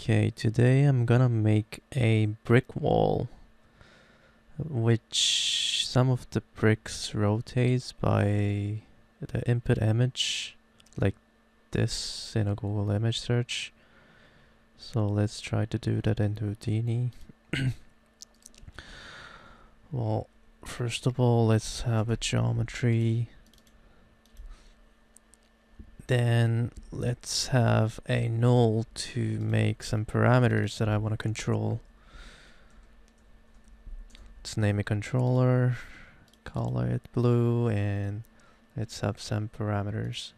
Okay, today I'm gonna make a brick wall, which some of the bricks rotates by the input image, like this in a Google image search. So let's try to do that in Houdini. Well, first of all, let's have a geometry. Then let's have a null to make some parameters that I want to control. Let's name a controller, color it blue, and let's have some parameters.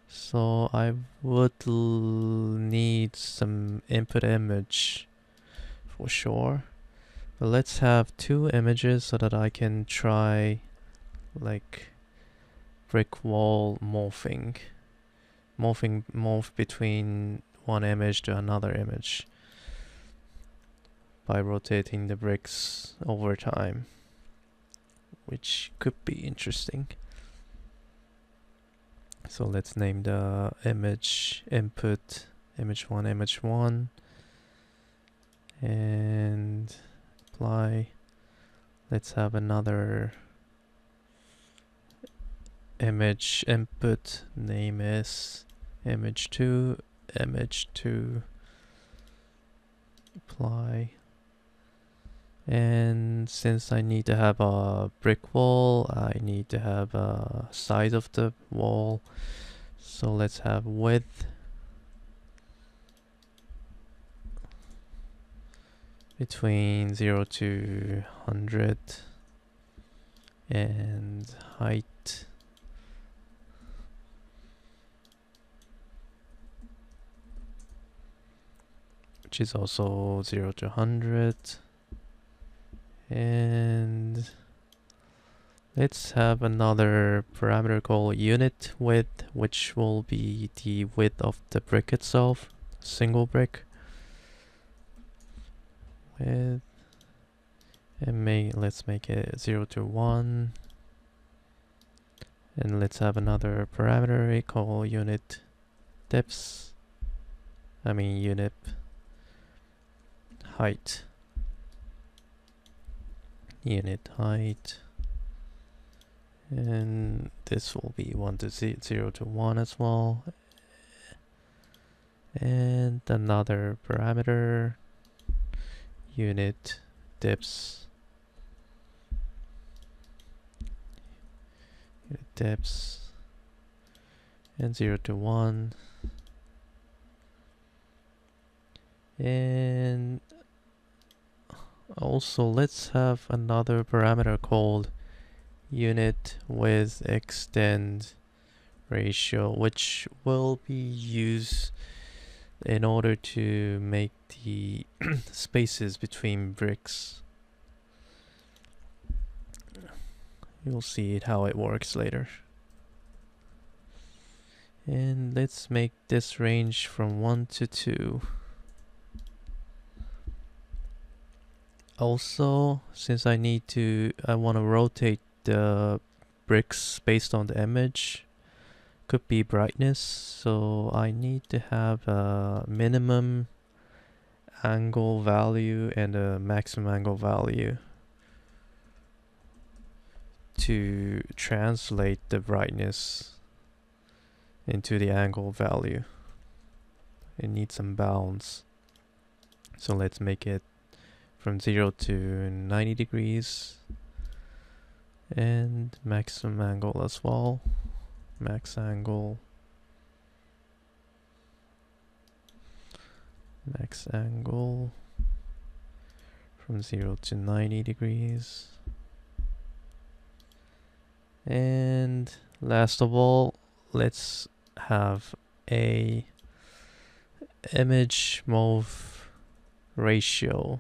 So I would need some input image for sure. But let's have two images so that I can try like brick wall morph between one image to another image by rotating the bricks over time, which could be interesting. So let's name the image input image1 and apply. Let's have another image input, name is image2 apply. And since I need to have a brick wall, I need to have a size of the wall. So let's have width between 0 to 100 and height which is also 0 to 100. And let's have another parameter called unit width, which will be the width of the brick itself, single brick. Width, and let's make it 0 to 1. And let's have another parameter called unit unit height. Unit height, and this will be 0 to 1 as well, and another parameter unit depth and 0 to 1, and also let's have another parameter called unit width extend ratio, which will be used in order to make the spaces between bricks. You'll see how it works later. And let's make this range from 1 to 2. Also, since I want to rotate the bricks based on the image, could be brightness, so I need to have a minimum angle value and a maximum angle value to translate the brightness into the angle value. It needs some bounds, so let's make it from 0 to 90 degrees and maximum angle as well. Max angle from 0 to 90 degrees. And last of all, let's have a image move ratio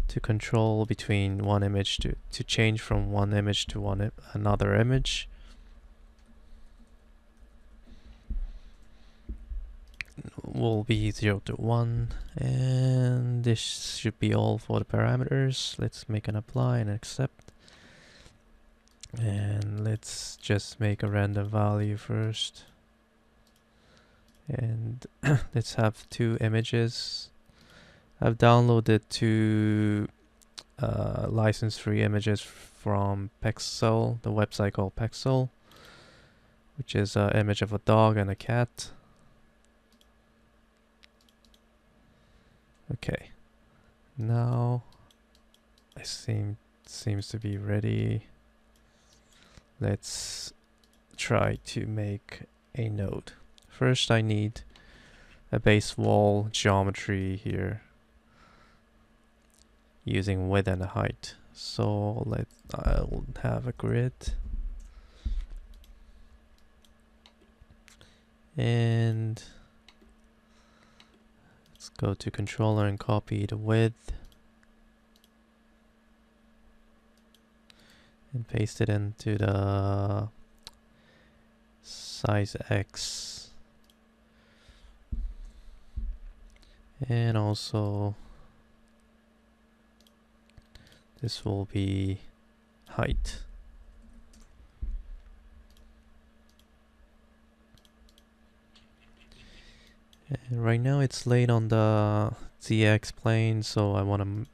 to control between one image to change from one image to another image. Will be 0 to 1, and this should be all for the parameters. Let's make an apply and accept, and let's just make a random value first, And let's have two images. I've downloaded two license-free images from Pexel, the website called Pexel, which is an image of a dog and a cat. Okay, now I seems to be ready. Let's try to make a node. First, I need a base wall geometry here using width and height. So I'll have a grid. And let's go to controller and copy the width and paste it into the size X. And also this will be height. And right now it's laid on the ZX plane, so I want to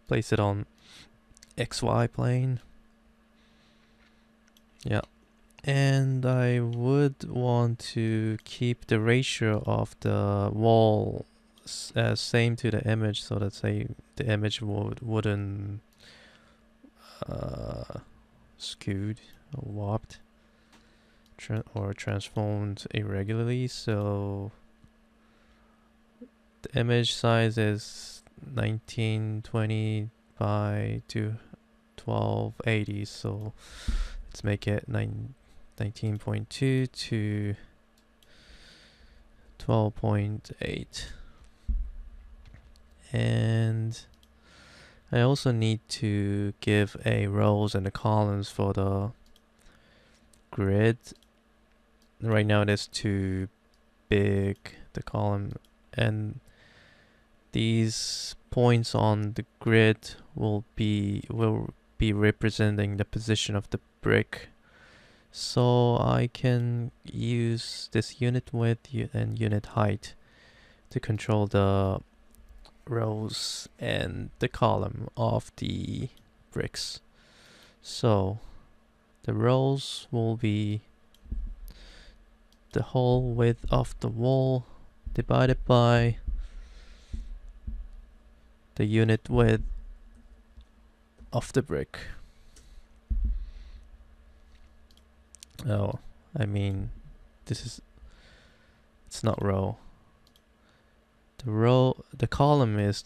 place it on XY plane. Yeah. And I would want to keep the ratio of the wall as same to the image, so that say the image wouldn't skewed or warped or transformed irregularly. So the image size is 1920 by 1280, so let's make it 19.2 to 12.8. And I also need to give a rows and the columns for the grid. Right now it is too big, the column, and these points on the grid will be representing the position of the brick. So I can use this unit width and unit height to control the rows and the column of the bricks. So the rows will be the whole width of the wall divided by the unit width of the brick. Oh, I mean, it's not row. The column is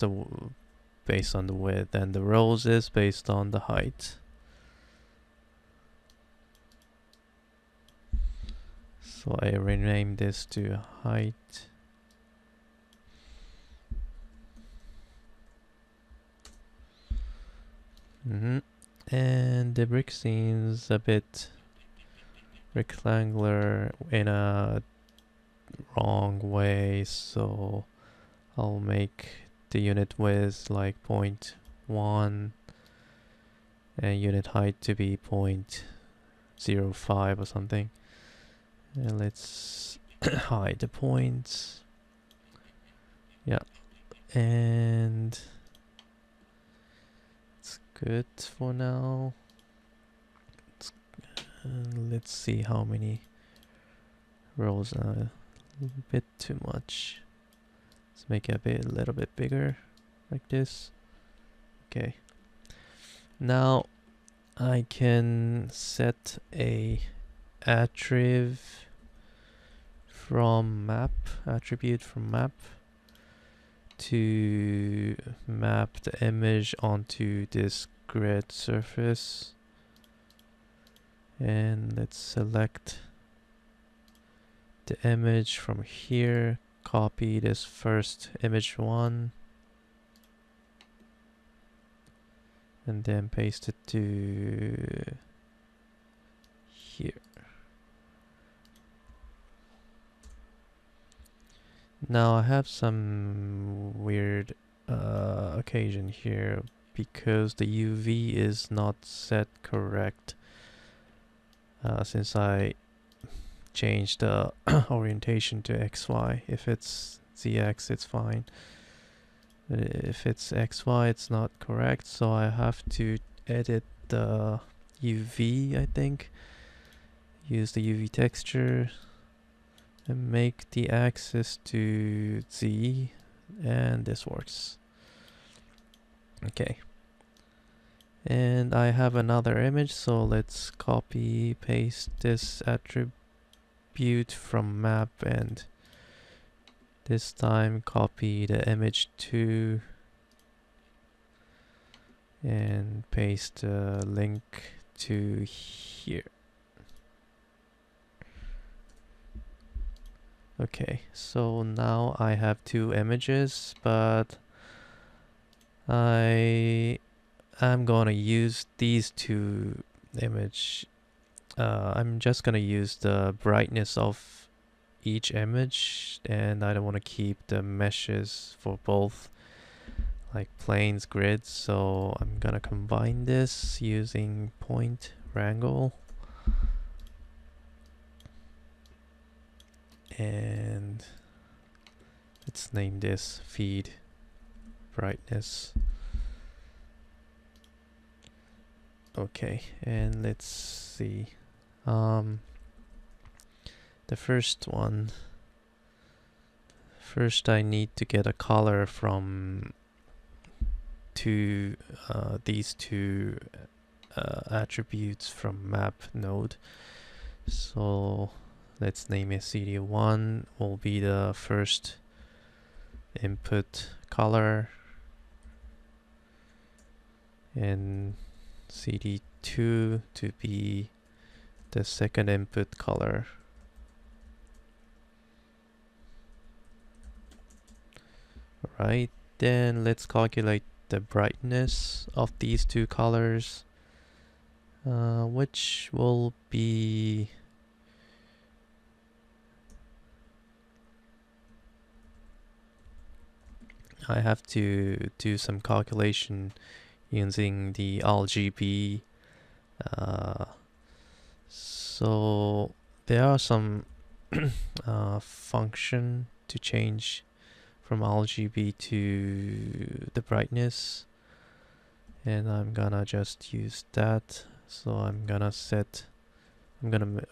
based on the width, and the rows is based on the height. So I rename this to height. And the brick seems a bit rectangular in a wrong way, so I'll make the unit width like 0.1 and unit height to be 0.05 or something. And let's hide the points. Yeah, and it's good for now. Let's see how many rows. A bit too much. Let's make it a little bit bigger, like this. Okay. Now I can set a attribute from map to map the image onto this grid surface. And let's select the image from here, copy this first image 1, and then paste it to here. Now I have some weird occasion here because the UV is not set correct. Since I change the orientation to XY. If it's ZX, it's fine. But if it's XY, it's not correct. So I have to edit the UV, I think. Use the UV texture and make the axis to Z, and this works. Okay. And I have another image, so let's copy paste this attribute from map, and this time copy the image 2 and paste the link to here. Okay, so now I have two images, but I'm gonna use these two image. I'm just gonna use the brightness of each image, and I don't want to keep the meshes for both, like planes, grids. So I'm gonna combine this using point wrangle, and let's name this feed brightness. Okay, and let's see. The first one. First, I need to get a color from these two attributes from map node. So let's name it CD1 will be the first input color, and CD2 to be the second input color. Alright, then let's calculate the brightness of these two colors, which will be I have to do some calculation using the RGB. So there are some function to change from RGB to the brightness, and I'm gonna just use that. So I'm gonna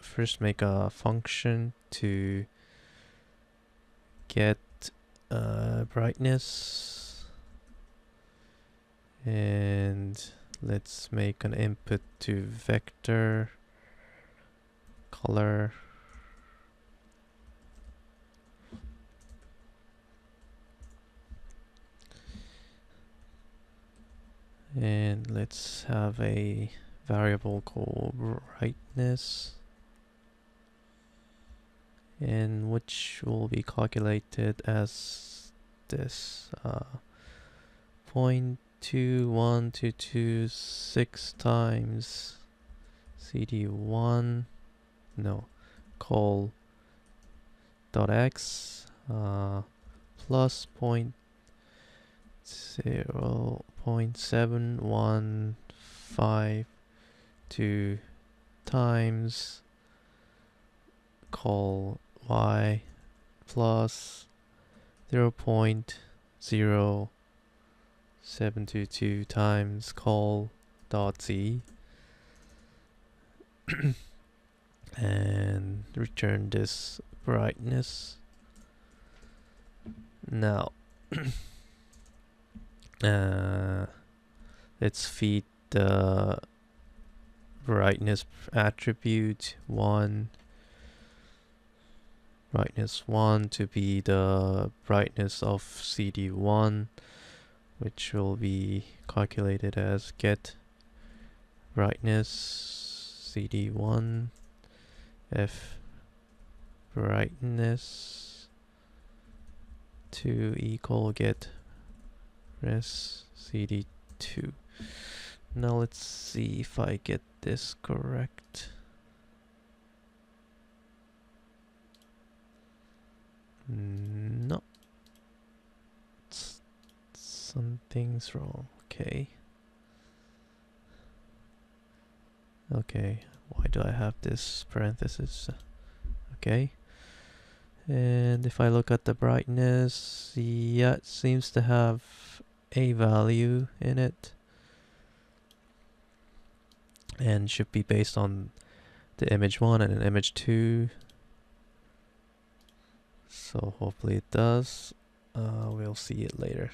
first make a function to get brightness, and let's make an input to vector color, and let's have a variable called brightness, and which will be calculated as this 0.21226 times CD1 call dot x plus 0.7152 times call y plus 0.0722 times call dot z, and return this brightness. Now let's feed the brightness attribute brightness 1 to be the brightness of CD1, which will be calculated as get brightness CD1 f brightness to equal get res CD2. Now let's see if I get this correct. No, something's wrong. Okay, why do I have this parenthesis? Okay. And if I look at the brightness, yeah, it seems to have a value in it. And should be based on the image 1 and image 2. So hopefully it does. We'll see it later.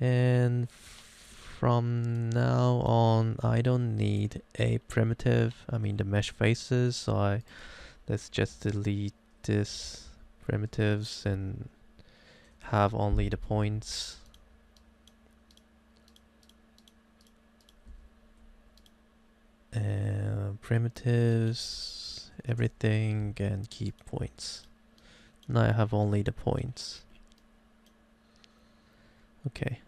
And from now on, I don't need a primitive, I mean the mesh faces, so let's just delete this primitives and have only the points. Primitives, everything, and keep points. Now I have only the points. Okay,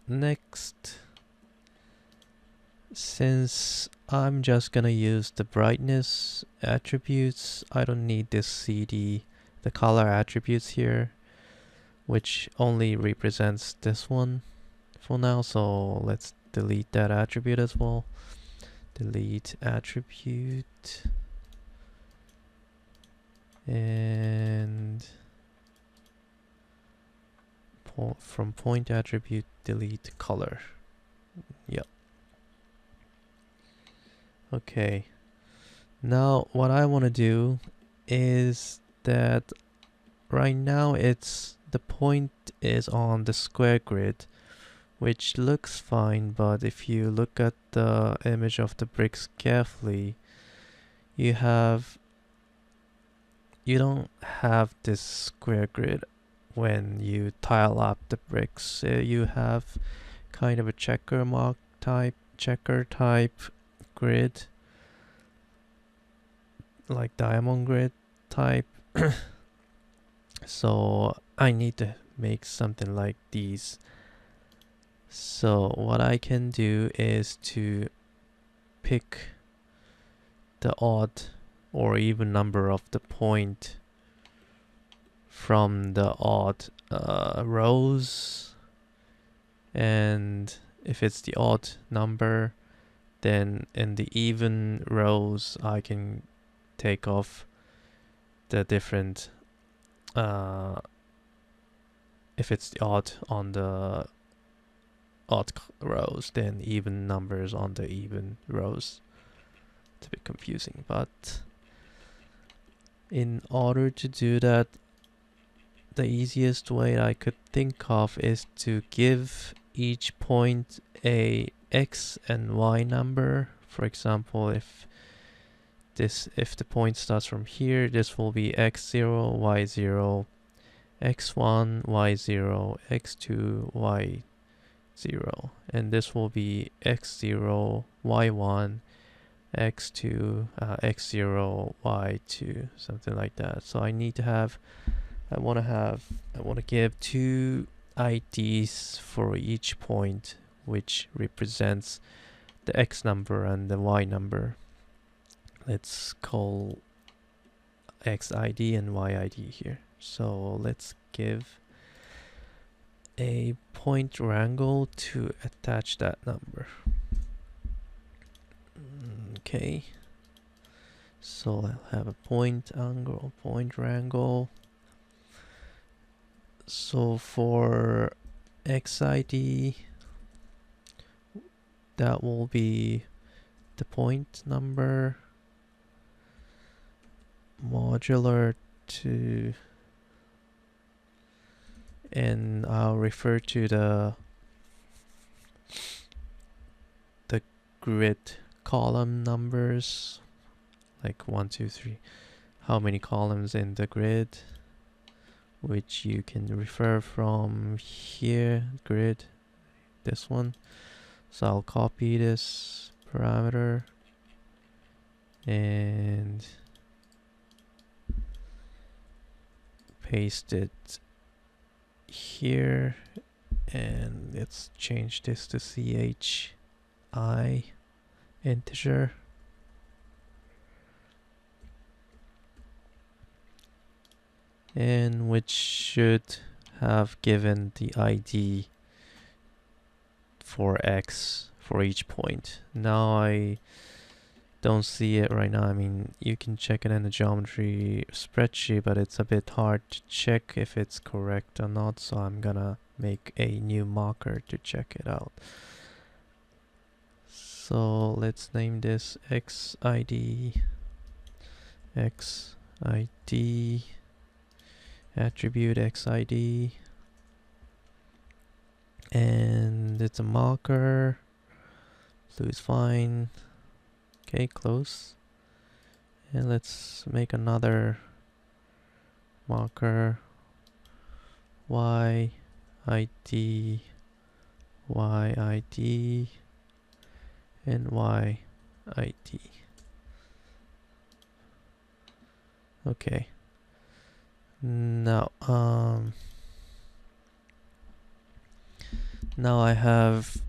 next, since I'm just gonna use the brightness attributes, I don't need this CD, the color attributes here, which only represents this one for now, so let's delete that attribute as well. Delete attribute, and from point attribute, delete color. Yep. Okay. Now what I want to do is that right now the point is on the square grid, which looks fine, but if you look at the image of the bricks carefully, you don't have this square grid when you tile up the bricks. You have kind of a checker type grid, like diamond grid type. So I need to make something like these. So what I can do is to pick the odd or even number of the point from the odd rows, and if it's the odd number, then in the even rows I can take off the different if it's the odd on the odd rows, then even numbers on the even rows. It's a bit confusing, but in order to do that, the easiest way I could think of is to give each point a x and y number. For example, if the point starts from here, this will be x0, y0, x1, y0, x2, y0, and this will be x0, y1, x2, x0, y2, something like that. So I want to give two IDs for each point, which represents the x number and the y number. Let's call x ID and y ID here. So let's give a point wrangle to attach that number. Okay, so I'll have a point angle, point wrangle. So for x ID, that will be the point number modular to, and I'll refer to the grid column numbers, like 1, 2, 3, how many columns in the grid, which you can refer from here, grid, this one. So I'll copy this parameter and paste it here, and let's change this to CHI integer. And which should have given the ID for x for each point. Now I don't see it right now. I mean, you can check it in the geometry spreadsheet, but it's a bit hard to check if it's correct or not, so I'm gonna make a new marker to check it out. So let's name this xid attribute xid, and it's a marker. Blue is fine. Okay, close. And let's make another marker. YID, YID, and YID. Okay. Now, now I have,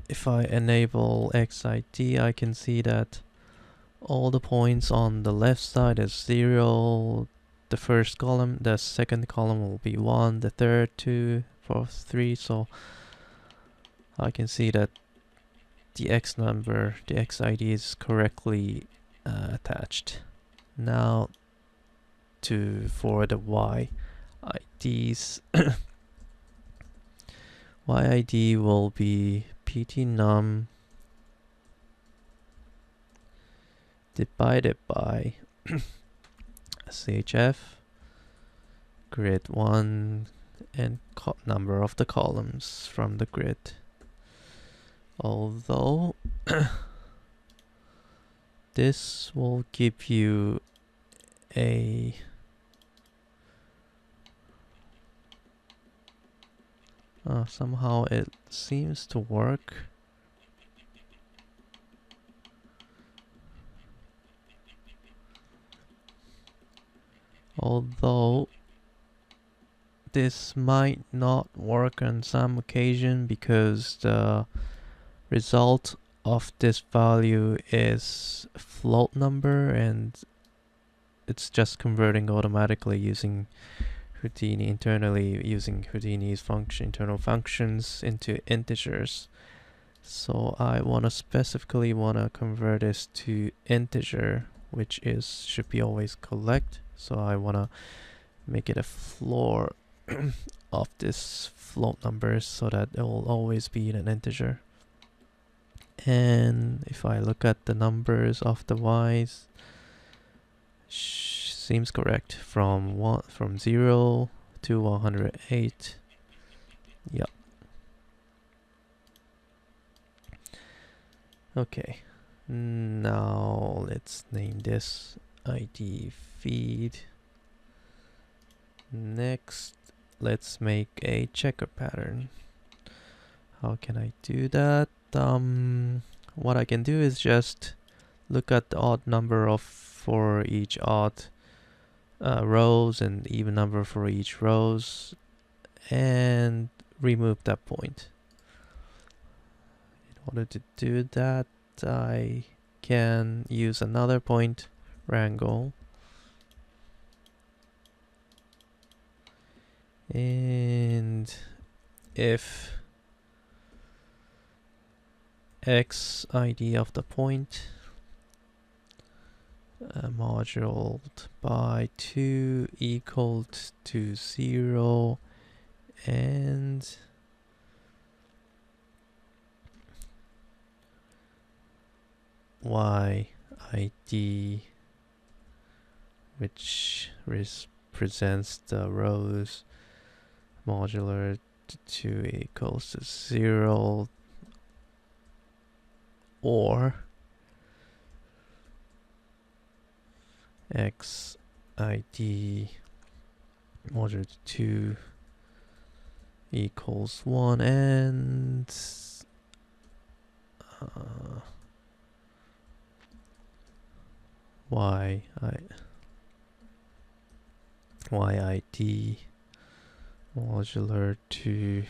if I enable XID, I can see that all the points on the left side is 0. The first column, the second column will be 1, the third 2, fourth 3. So I can see that the X number, the XID is correctly attached. Now for the YIDs, YID will be PT_num divided by CHF grid 1 and number of the columns from the grid. Although this will give you a somehow it seems to work. Although this might not work on some occasion because the result of this value is a float number and it's just converting automatically using Houdini, internally using Houdini's internal functions into integers. So I specifically want to convert this to integer, which should be always collect. So I want to make it a floor of this float numbers so that it will always be an integer. And if I look at the numbers of the y's, seems correct from 0 to 108. Yep. Okay. Now let's name this ID feed. Next, let's make a checker pattern. How can I do that? What I can do is just look at the odd number for each odd rows and even number for each rows and remove that point. In order to do that, I can use another point wrangle, and if xid of the point moduled by 2 equals to 0 and YID, which represents the rows modular 2 equals to 0, or xid modular 2 equals 1 and YID modular 2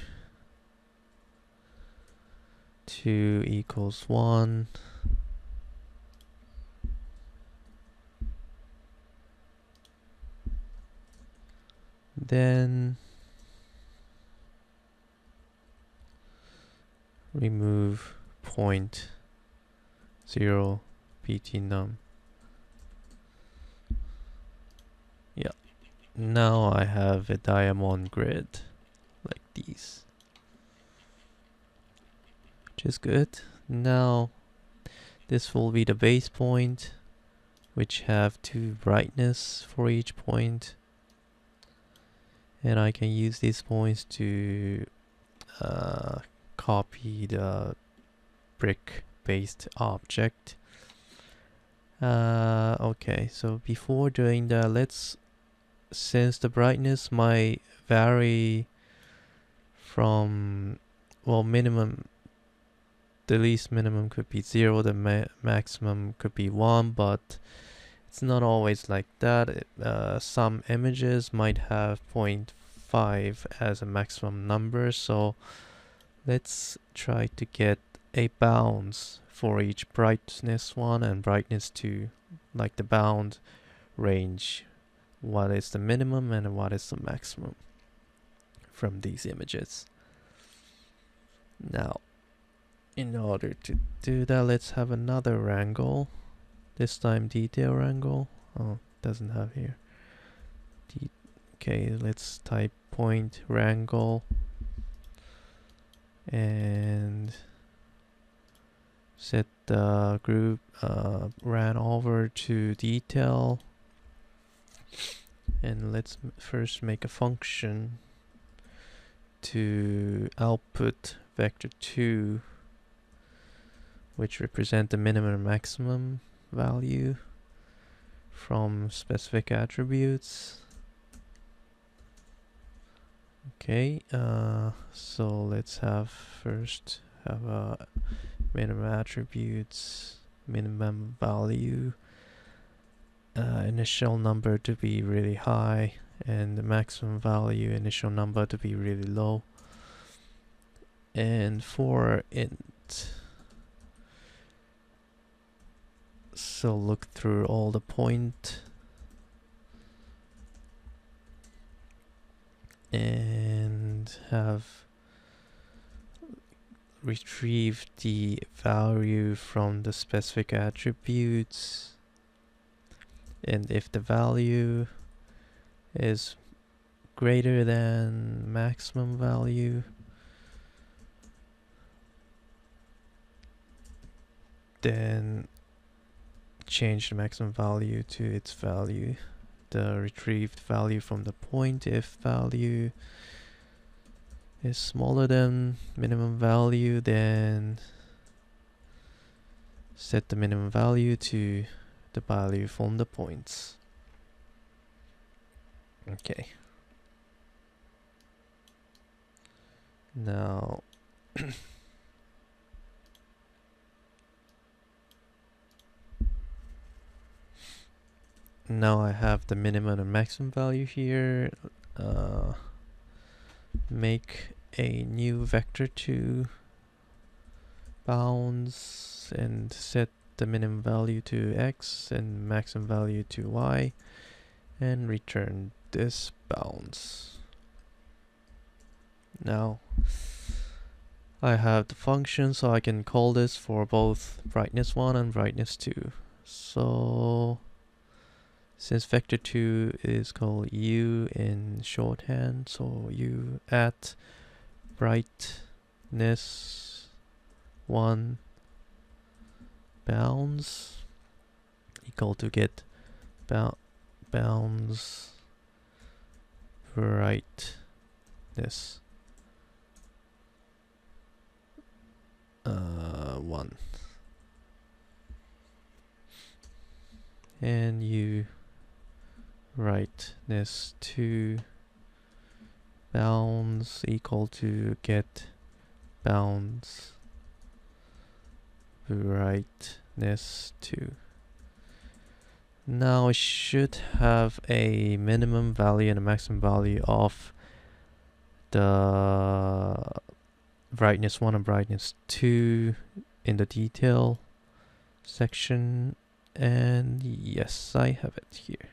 equals 1. Then remove point 0 pt num. Yeah, now I have a diamond grid like these, which is good. Now this will be the base point, which have 2 brightness for each point, and I can use these points to copy the brick based object. Okay, so before doing that, since the brightness might vary from, well, minimum, the least minimum could be 0, the maximum could be 1, but it's not always like that. Some images might have 0.5 as a maximum number, so let's try to get a bounds for each brightness 1 and brightness 2, like the bound range. What is the minimum and what is the maximum from these images? Now, in order to do that, let's have another wrangle. This time detail wrangle. Oh, doesn't have here. Okay, let's type point wrangle and set the group ran over to detail, and let's first make a function to output vector 2, which represent the minimum and maximum value from specific attributes. Okay, so let's first have a minimum attributes, minimum value, initial number to be really high, and the maximum value initial number to be really low. And for int, so look through all the point and have retrieve the value from the specific attributes, and if the value is greater than maximum value, then change the maximum value to its value, the retrieved value from the point. If value is smaller than minimum value, then set the minimum value to the value from the points. Okay. Now now I have the minimum and maximum value here. Make a new vector 2 bounds and set the minimum value to x and maximum value to y, and return this bounds. Now I have the function, so I can call this for both brightness 1 and brightness 2. So since vector 2 is called u in shorthand, so u at brightness 1 bounds equal to get bounds brightness 1, and u brightness 2 bounds equal to get bounds brightness 2. Now it should have a minimum value and a maximum value of the brightness 1 and brightness 2 in the detail section, and yes, I have it here,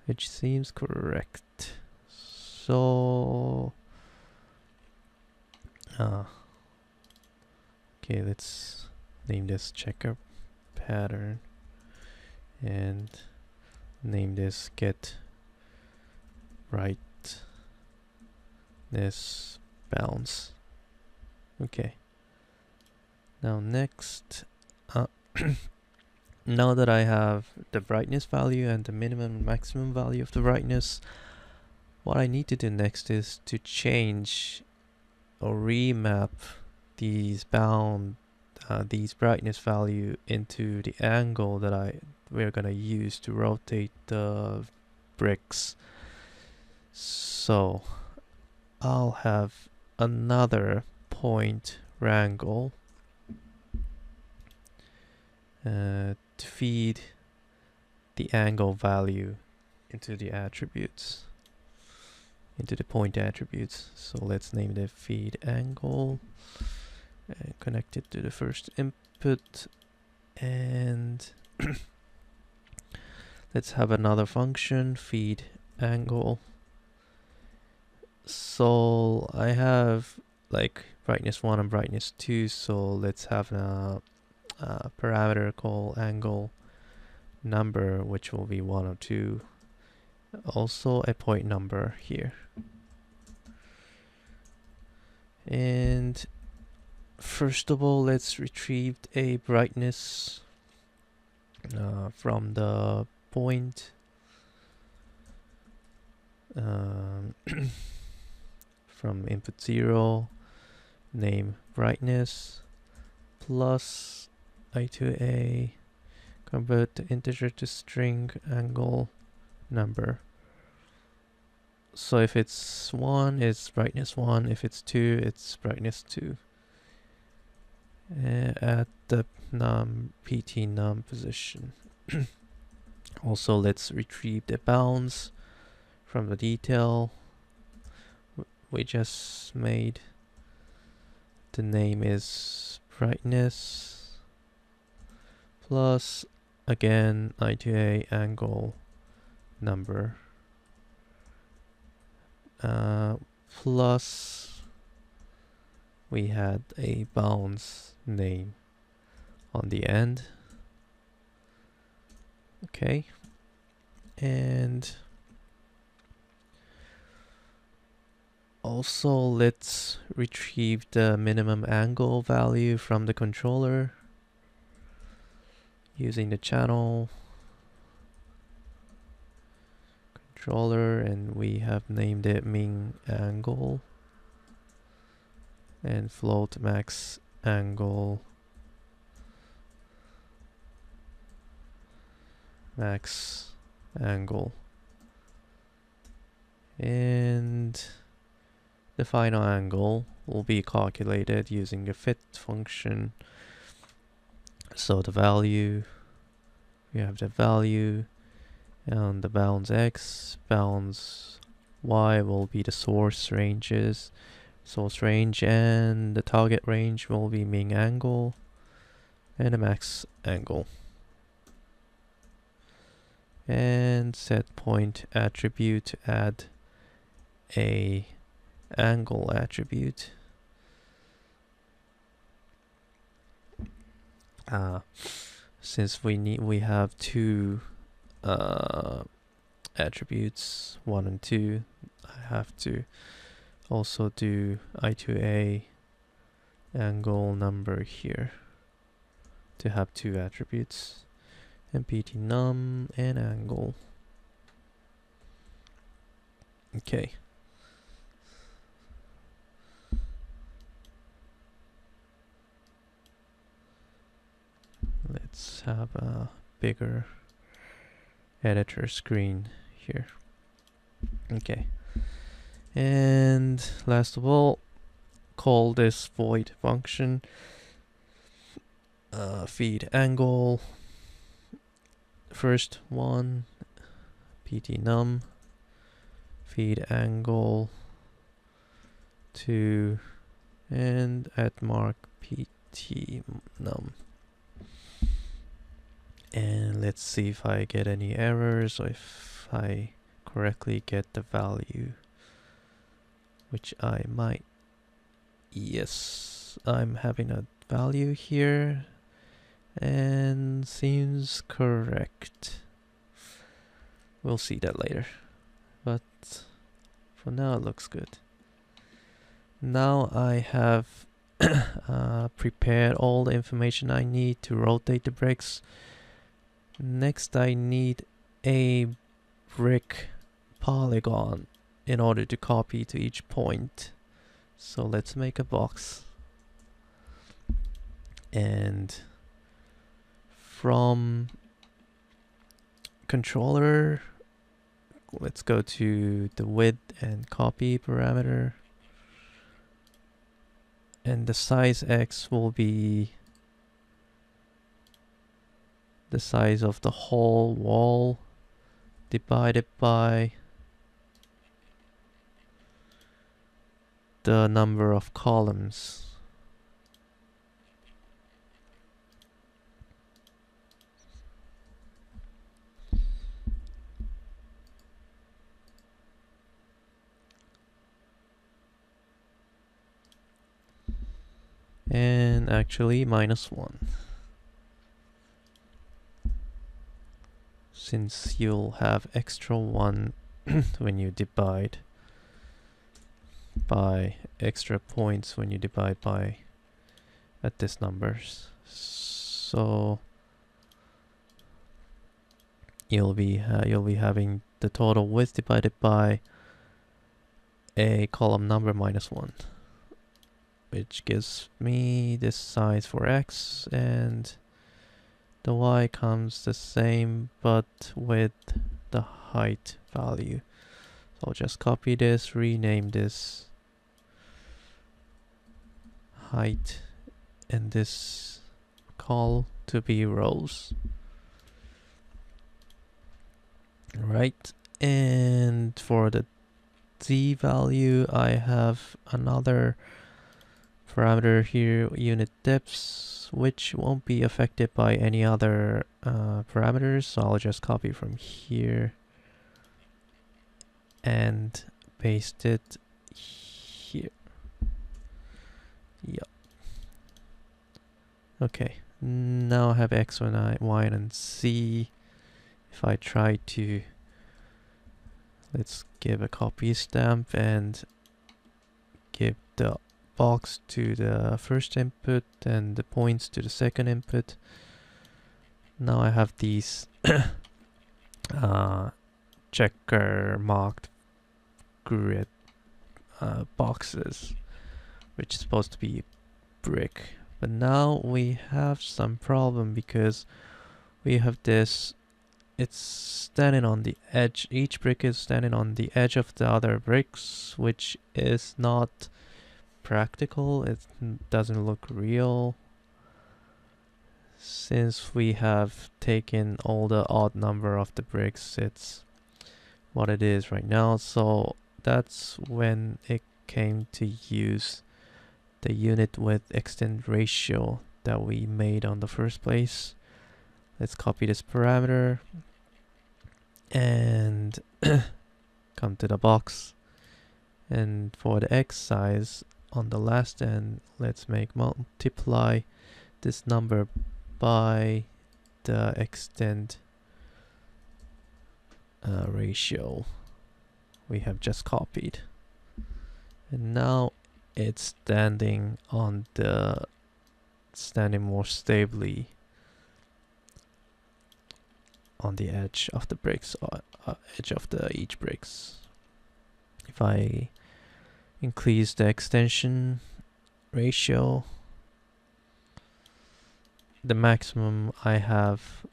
which seems correct. So okay, let's name this checker pattern and name this get brightness bounce. Okay. Now next, now that I have the brightness value and the minimum and maximum value of the brightness, what I need to do next is to change or remap these these brightness value into the angle that we're gonna use to rotate the bricks. So I'll have another point wrangle to feed the angle value into the attributes, into the point attributes. So let's name the feed angle and connect it to the first input, and let's have another function, feed angle. So I have like brightness 1 and brightness 2, so let's have a parameter called angle number, which will be 1 or 2. Also a point number here. And first of all, let's retrieve a brightness from the point. From input 0, name brightness plus I2A, convert the integer to string angle number. So if it's 1, it's brightness 1. If it's 2, it's brightness 2. At the PT num position. Also, let's retrieve the bounds from the detail we just made. The name is brightness plus again I2A angle number plus we had a bounds name on the end. Okay, and also let's retrieve the minimum angle value from the controller using the channel controller, and we have named it min angle and float max angle and the final angle will be calculated using the fit function. So the value, we have the value, and the bounds x, bounds y will be the source range, and the target range will be min angle and the max angle. And set point attribute to add a angle attribute. Since we have two attributes 1 and 2, I have to also do I2A angle number here to have two attributes, and PT num and angle. Okay. Let's have a bigger editor screen here. Okay. And last of all, call this void function feed angle. First one, PT num, feed angle 2, and at mark PT num. And let's see if I get any errors or if I correctly get the value, which I might. Yes, I'm having a value here. and seems correct. We'll see that later, but for now it looks good. Now I have prepared all the information I need to rotate the bricks. Next I need a brick polygon in order to copy to each point. So let's make a box. And from controller, let's go to the width and copy parameter. And the size X will be the size of the whole wall divided by the number of columns. And actually -1, since you'll have extra 1 when you divide by extra points when you divide by at this numbers. So you'll be having the total width divided by a column number -1, which gives me this size for X, and the Y comes the same but with the height value. So I'll just copy this, rename this height and this call to be rows. Right, and for the Z value I have another parameter here, unit depths, which won't be affected by any other parameters, so I'll just copy from here and paste it here. Yep. Okay, now I have X, Y, and Z. If I try to, let's give a copy stamp and give the box to the first input and the points to the second input. Now I have these checker marked grid boxes, which is supposed to be brick. But now we have some problem because we have this, it's standing on the edge, each brick is standing on the edge of the other bricks, which is not practical. It doesn't look real since we have taken all the odd number of the bricks. It's what it is right now. So that's when it came to use the unit width extent ratio that we made on the first place. Let's copy this parameter and come to the box, and for the X size on the last end, let's multiply this number by the extent ratio we have just copied. And now it's standing more stably on the edge of the bricks, edge of each bricks. If I increase the extension ratio, the maximum I have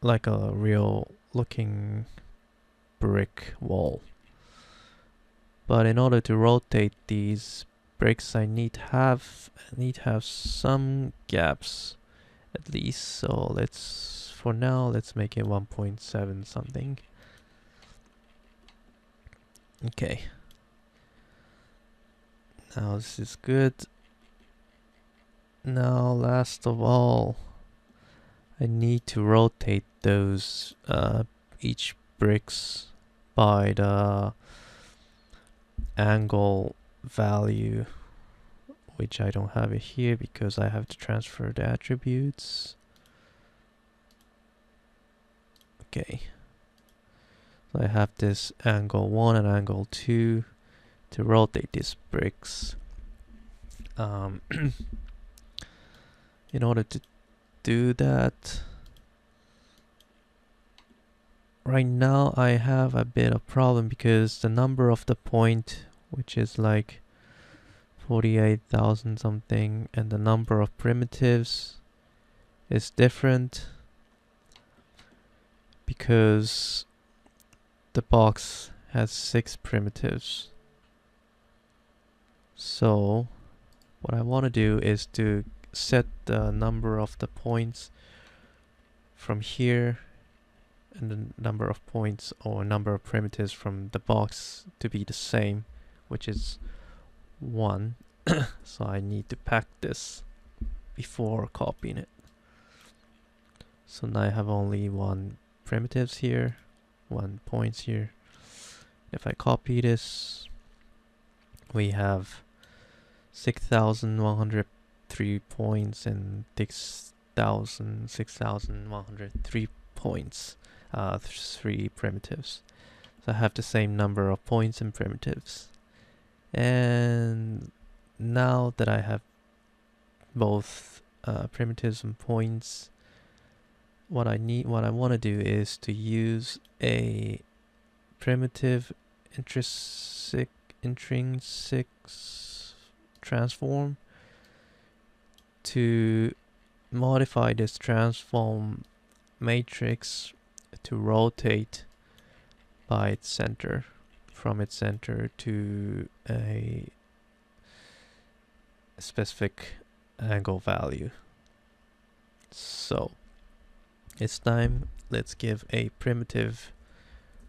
like a real looking brick wall. But in order to rotate these bricks, I need have some gaps at least. So for now let's make it 1.7 something. Okay. Now this is good. Now last of all, I need to rotate those each bricks by the angle value, which I don't have it here because I have to transfer the attributes. Okay, so I have this angle 1 and angle 2 to rotate these bricks. In order to do that, right now I have a bit of problem because the number of the point, which is like 48,000 something, and the number of primitives is different because the box has 6 primitives. So what I want to do is to set the number of the points from here and the number of points or number of primitives from the box to be the same, which is 1. So I need to pack this before copying it. So now I have only 1 primitives here, 1 points here. If I copy this, we have 6,103 points and 6,103 points, 3 primitives. So I have the same number of points and primitives. And now that I have both primitives and points, what I want to do is to use a primitive intrinsic transform to modify this transform matrix to rotate by its center, from its center to a specific angle value. So it's time, let's give a primitive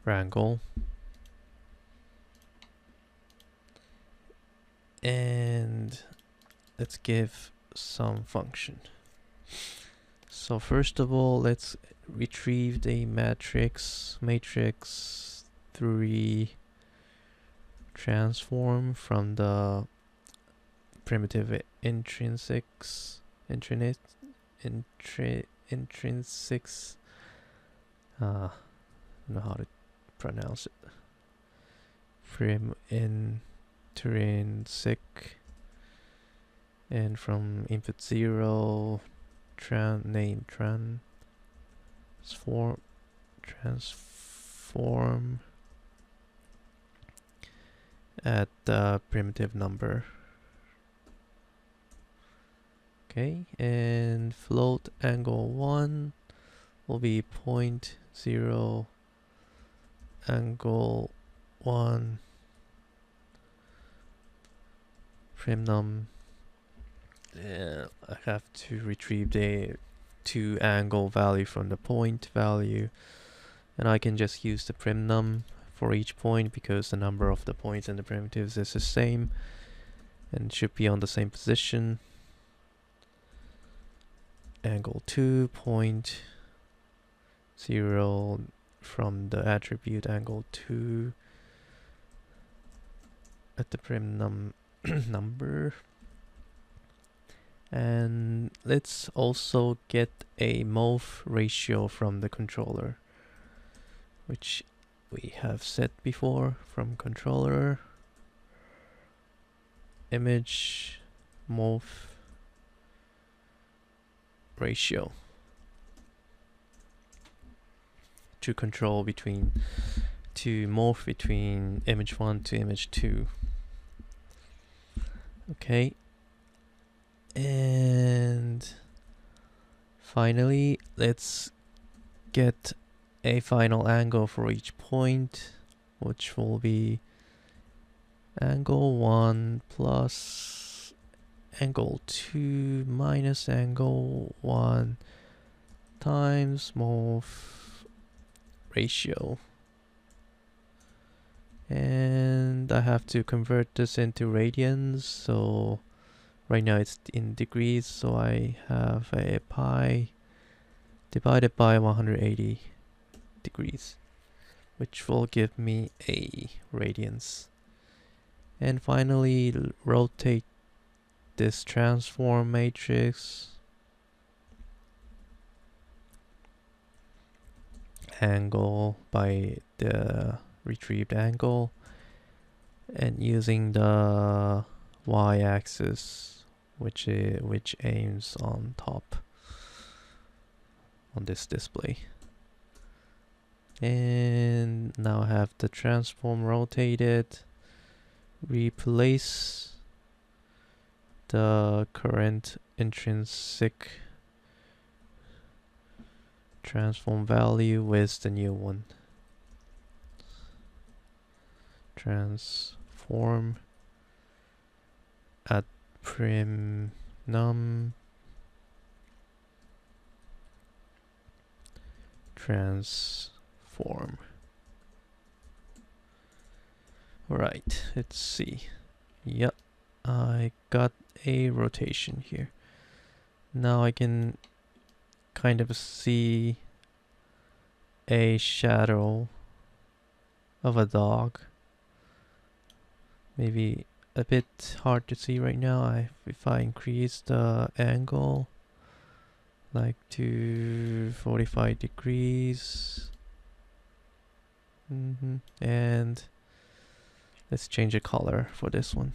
angle and let's give some function. So first of all, let's retrieve the matrix 3 transform from the primitive intrinsics I don't know how to pronounce it. Intrinsic, and from input 0 transform at the primitive number. Okay, and float angle 1 will be 0.0 angle 1 primnum. I have to retrieve the 2 angle value from the point value, and I can just use the primnum for each point because the number of the points and the primitives is the same and should be on the same position. Angle 2.0 from the attribute angle 2 at the primnum number. And let's also get a MOV ratio from the controller, which we have set before. From controller image MOV ratio to control to morph between image 1 to image 2. Okay, and finally let's get a final angle for each point, which will be angle 1 plus angle 2 minus angle 1 times MOV ratio. And I have to convert this into radians, so right now it's in degrees, so I have a pi divided by 180 degrees, which will give me a radians. And finally rotate this transform matrix angle by the retrieved angle, and using the y-axis which aims on top on this display. And now have the transform rotated, replace the current intrinsic transform value with the new one. Transform at prim num transform. Right, let's see. Yep, I got a rotation here. Now I can kind of see a shadow of a dog. Maybe a bit hard to see right now. If I increase the angle like to 45 degrees, and let's change the color for this one.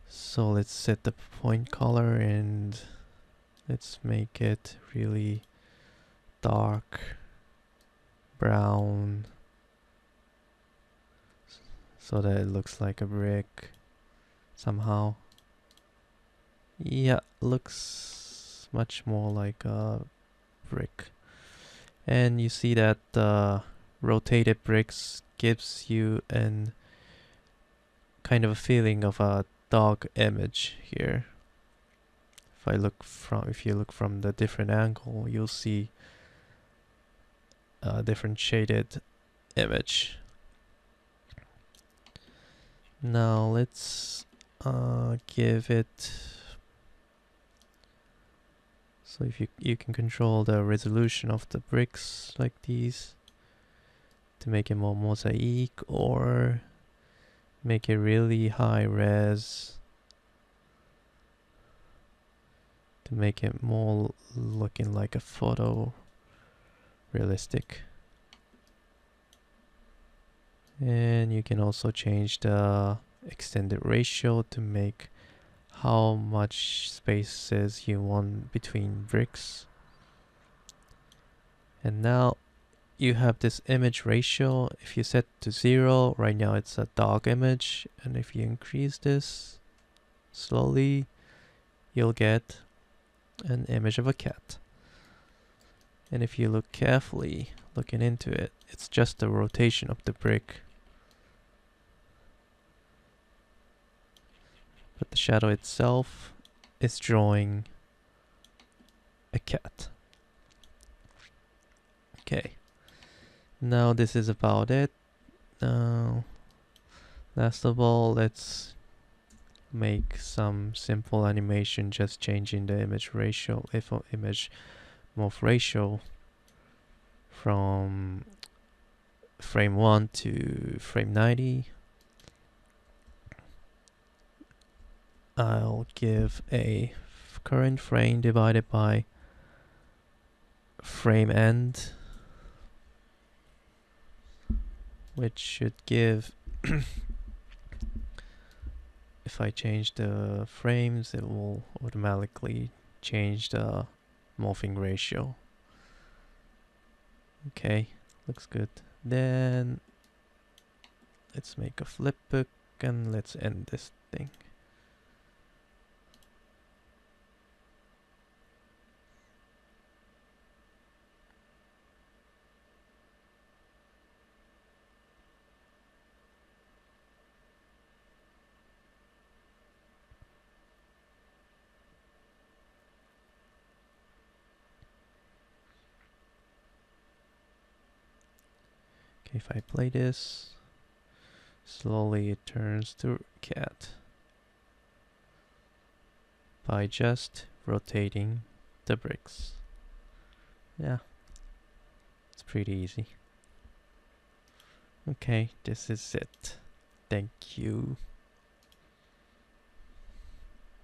So let's set the point color and let's make it really dark brown so that it looks like a brick somehow. Yeah, looks much more like a brick. And you see that the rotated bricks gives you an kind of a feeling of a dog image here. If you look from the different angle, you'll see a different shaded image. Now let's give it, so if you can control the resolution of the bricks like these to make it more mosaic, or make it really high res to make it more looking like a photo realistic. And you can also change the extended ratio to make how much spaces you want between bricks. And now you have this image ratio. If you set to 0, right now it's a dog image, and if you increase this slowly, you'll get an image of a cat. And if you look carefully, looking into it, it's just the rotation of the brick. But the shadow itself is drawing a cat. Okay. Now this is about it. Now, last of all, let's make some simple animation, just changing the image ratio, image morph ratio from frame 1 to frame 90. I'll give a current frame divided by frame end, which should give if I change the frames, it will automatically change the morphing ratio. Okay, looks good. Then let's make a flip book and let's end this thing. If I play this, slowly it turns to cat by just rotating the bricks. Yeah, it's pretty easy. Okay, this is it. Thank you.